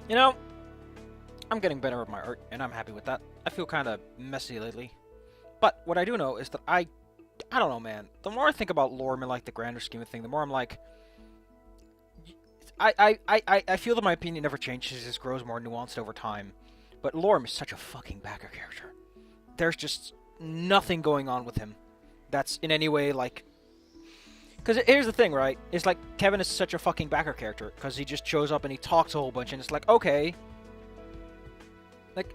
You know, I'm getting better at my art, and I'm happy with that. I feel kind of messy lately. But what I do know is that I don't know, man. The more I think about Lorm in like the grander scheme of things, the more I'm like, I feel that my opinion never changes; it just grows more nuanced over time. But Lorm is such a fucking backer character. There's just nothing going on with him that's in any way like. Because here's the thing, right? It's like Kevin is such a fucking backer character because he just shows up and he talks a whole bunch, and it's like, okay, like,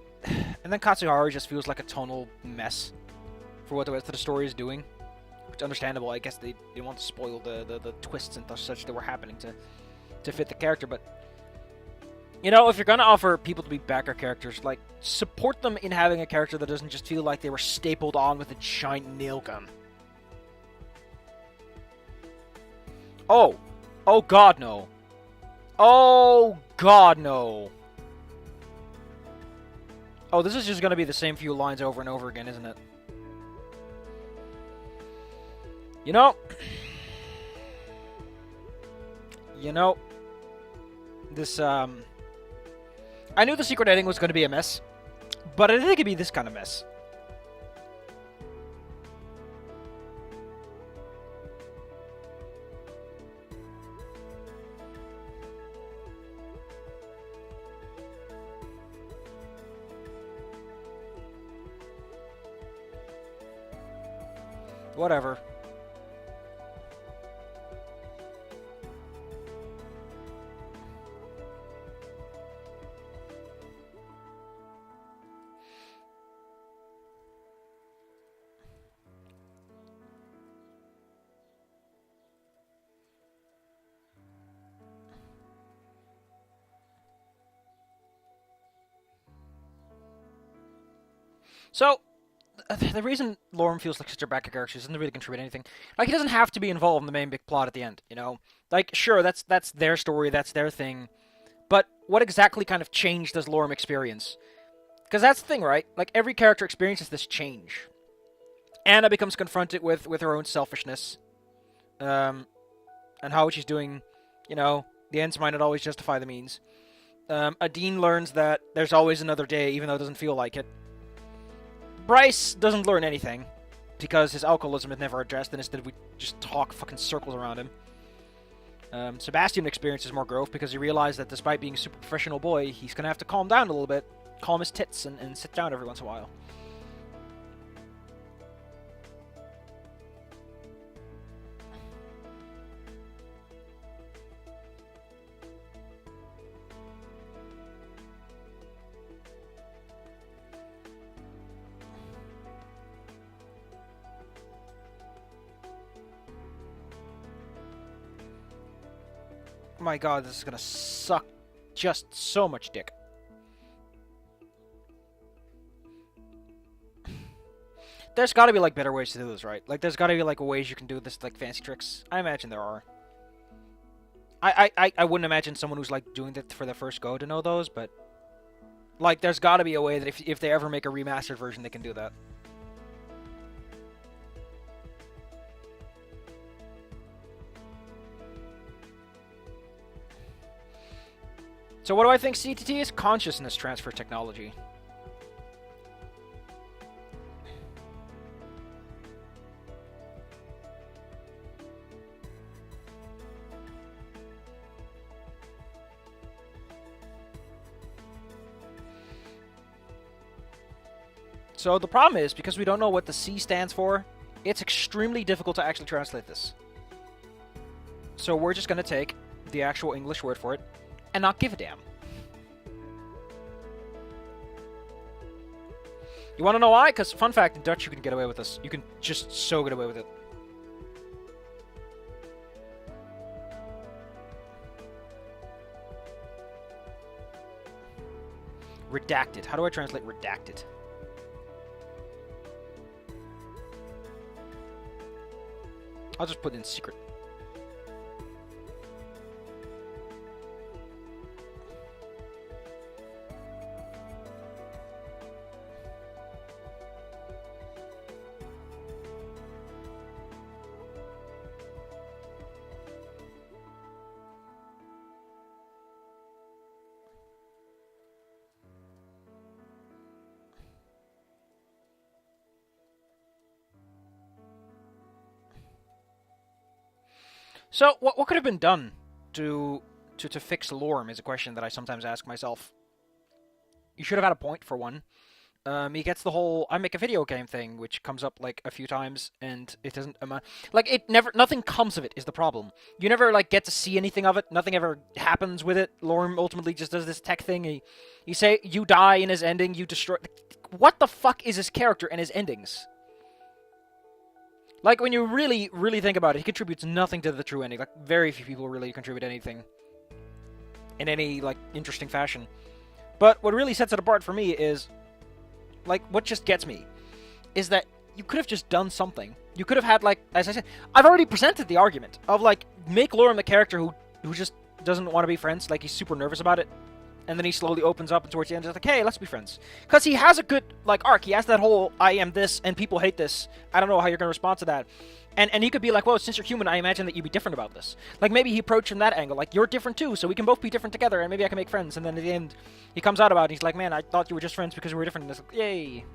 and then Katsuharu just feels like a tonal mess for what the rest of the story is doing. Which is understandable. I guess they want to spoil the twists and such that were happening to fit the character, but you know, if you're gonna offer people to be backer characters, like, support them in having a character that doesn't just feel like they were stapled on with a giant nail gun. Oh. Oh god, no. Oh god, no. Oh, this is just gonna be the same few lines over and over again, isn't it? You know... You know... This, I knew the secret ending was gonna be a mess, but I didn't think it'd be this kind of mess. Whatever. So, the reason Lorm feels like such a backer character doesn't really contribute anything. Like, he doesn't have to be involved in the main big plot at the end, you know? Like, sure, that's their story, that's their thing. But what exactly kind of change does Lorm experience? Because that's the thing, right? Like, every character experiences this change. Anna becomes confronted with her own selfishness. And how she's doing, you know, the ends might not always justify the means. Adine learns that there's always another day, even though it doesn't feel like it. Bryce doesn't learn anything, because his alcoholism is never addressed, and instead we just talk fucking circles around him. Sebastian experiences more growth, because he realized that despite being a super professional boy, he's gonna have to calm down a little bit, calm his tits, and sit down every once in a while. My god, this is gonna suck just so much dick. There's gotta be, like, better ways to do this, right? Like, there's gotta be, like, ways you can do this, like, fancy tricks. I imagine there are. I wouldn't imagine someone who's, like, doing it for their first go to know those, but... Like, there's gotta be a way that if they ever make a remastered version, they can do that. So what do I think CTT is? Consciousness transfer technology. So the problem is, because we don't know what the C stands for, it's extremely difficult to actually translate this. So we're just going to take the actual English word for it, and not give a damn. You want to know why? Because, fun fact, in Dutch you can get away with this. You can just so get away with it. Redacted. How do I translate redacted? I'll just put in secret. So, what could have been done to to fix Lorm is a question that I sometimes ask myself. You should have had a point for one. He gets the whole "I make a video game" thing, which comes up like a few times, and it doesn't like it never. Nothing comes of it is the problem. You never like get to see anything of it. Nothing ever happens with it. Lorm ultimately just does this tech thing. He say you die in his ending, you destroy. What the fuck is his character and his endings? Like when you really think about it, he contributes nothing to the true ending. Like very few people really contribute anything in any like interesting fashion. But what really sets it apart for me is like what just gets me is that you could have just done something. You could have had like, as I said, I've already presented the argument of like make Lauren the character who just doesn't want to be friends. Like he's super nervous about it, and then he slowly opens up, and towards the end, he's like, "Hey, let's be friends." Because he has a good like arc. He has that whole "I am this and people hate this. I don't know how you're gonna respond to that." And he could be like, "Well, since you're human, I imagine that you'd be different about this." Like maybe he approached from that angle, like you're different too, so we can both be different together, and maybe I can make friends. And then at the end, he comes out about it. And he's like, "Man, I thought you were just friends because we were different." And it's like, yay.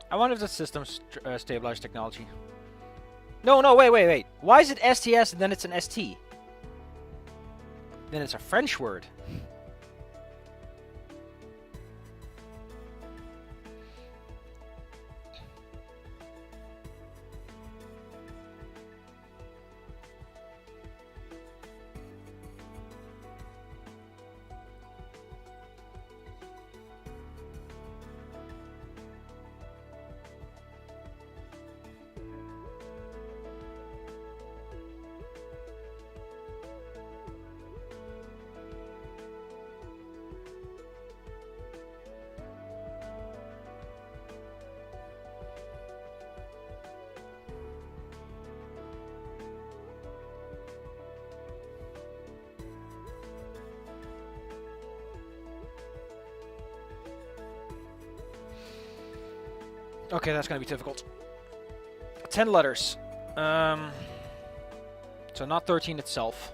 I wonder if the system stabilized technology. No, wait. Why is it STS and then it's an ST? Then it's a French word. Okay, that's gonna be difficult. 10 letters. So not 13 itself.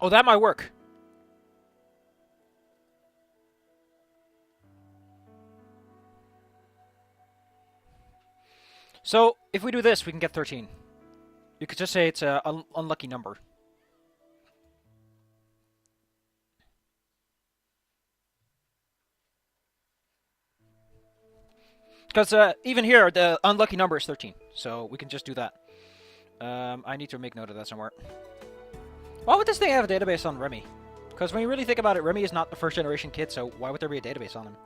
Oh, that might work. So, if we do this, we can get 13. You could just say it's an unlucky number. Because even here, the unlucky number is 13. So we can just do that. I need to make note of that somewhere. Why would this thing have a database on Remy? Because when you really think about it, Remy is not the first generation kid, so why would there be a database on him?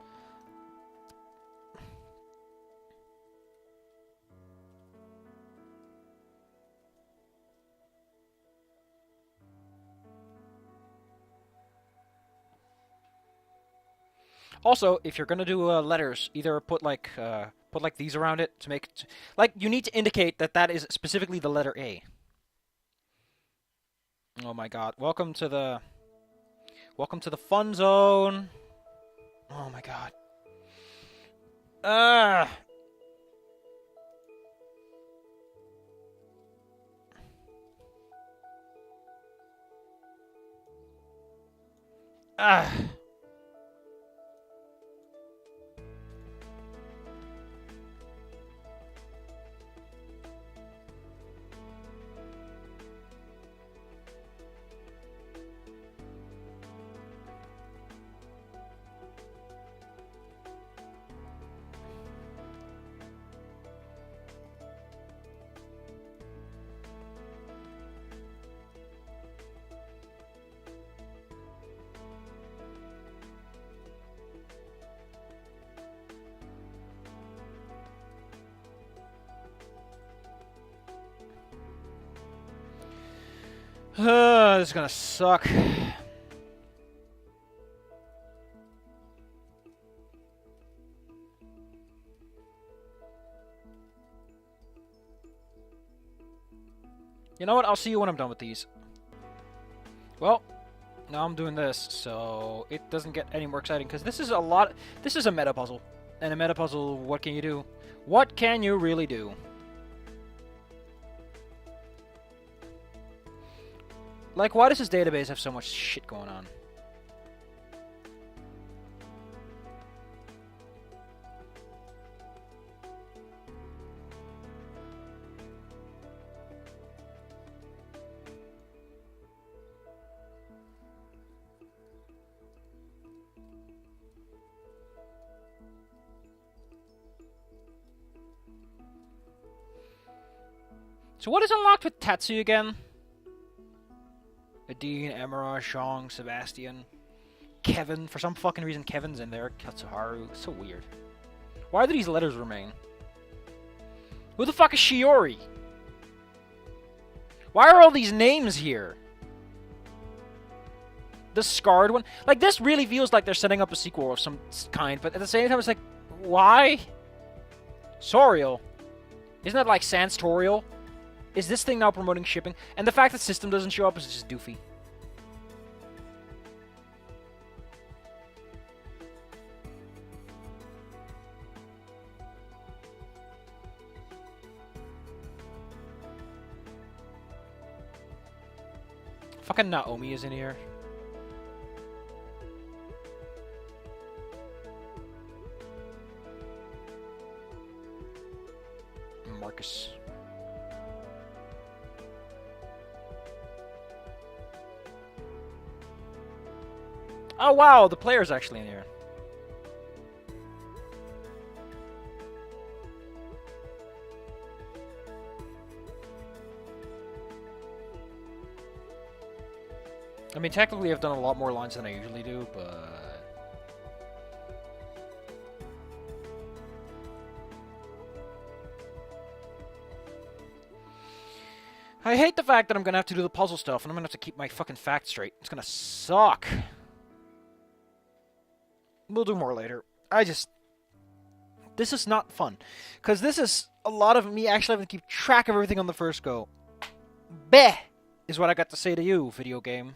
Also, if you're gonna do letters, either put like these around it to make like you need to indicate that that is specifically the letter A. Oh my God! Welcome to the fun zone. Oh my God. Ah. Ah. This is gonna suck. You know what? I'll see you when I'm done with these. Well, now I'm doing this, so it doesn't get any more exciting, because this is a lot... This is a meta puzzle. And a meta puzzle, what can you do? What can you really do? Like, why does this database have so much shit going on? So what is unlocked with Tatsu again? Adine, Emira, Shang, Sebastian, Kevin. For some fucking reason, Kevin's in there. Katsuharu. So weird. Why do these letters remain? Who the fuck is Shiori? Why are all these names here? The scarred one? Like, this really feels like they're setting up a sequel of some kind, but at the same time, it's like, why? Sorial. Isn't that like Sanstorial? Is this thing now promoting shipping? And the fact that System doesn't show up is just doofy. Fucking Naomi is in here. Marcus. Oh wow, the player's actually in here. I mean, technically I've done a lot more lines than I usually do, but... I hate the fact that I'm gonna have to do the puzzle stuff, and I'm gonna have to keep my fucking facts straight. It's gonna suck. We'll do more later. This is not fun. Because this is a lot of me actually having to keep track of everything on the first go. Beh! Is what I got to say to you, video game.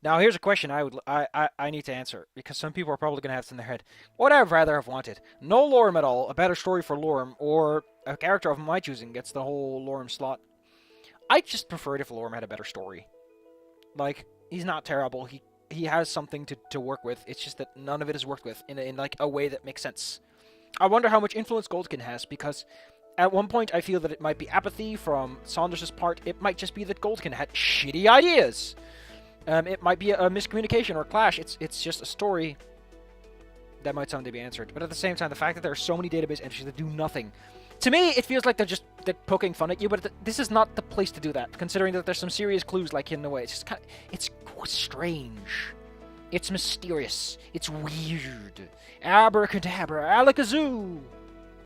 Now, here's a question I need to answer, because some people are probably going to have this in their head. What I'd rather have wanted? No Lorem at all, a better story for Lorem, or a character of my choosing gets the whole Lorem slot. I just preferred if Lorem had a better story. Like, he's not terrible, he has something to work with, it's just that none of it is worked with in like, a way that makes sense. I wonder how much influence Goldkin has, because at one point I feel that it might be apathy from Saunders' part, it might just be that Goldkin had shitty ideas. It might be a miscommunication or a clash. It's just a story that might someday be answered. But at the same time, the fact that there are so many database entries that do nothing, to me, it feels like they're poking fun at you. But this is not the place to do that, considering that there's some serious clues like hidden away. It's just kind of, it's strange. It's mysterious. It's weird. Abracadabra, alakazoo.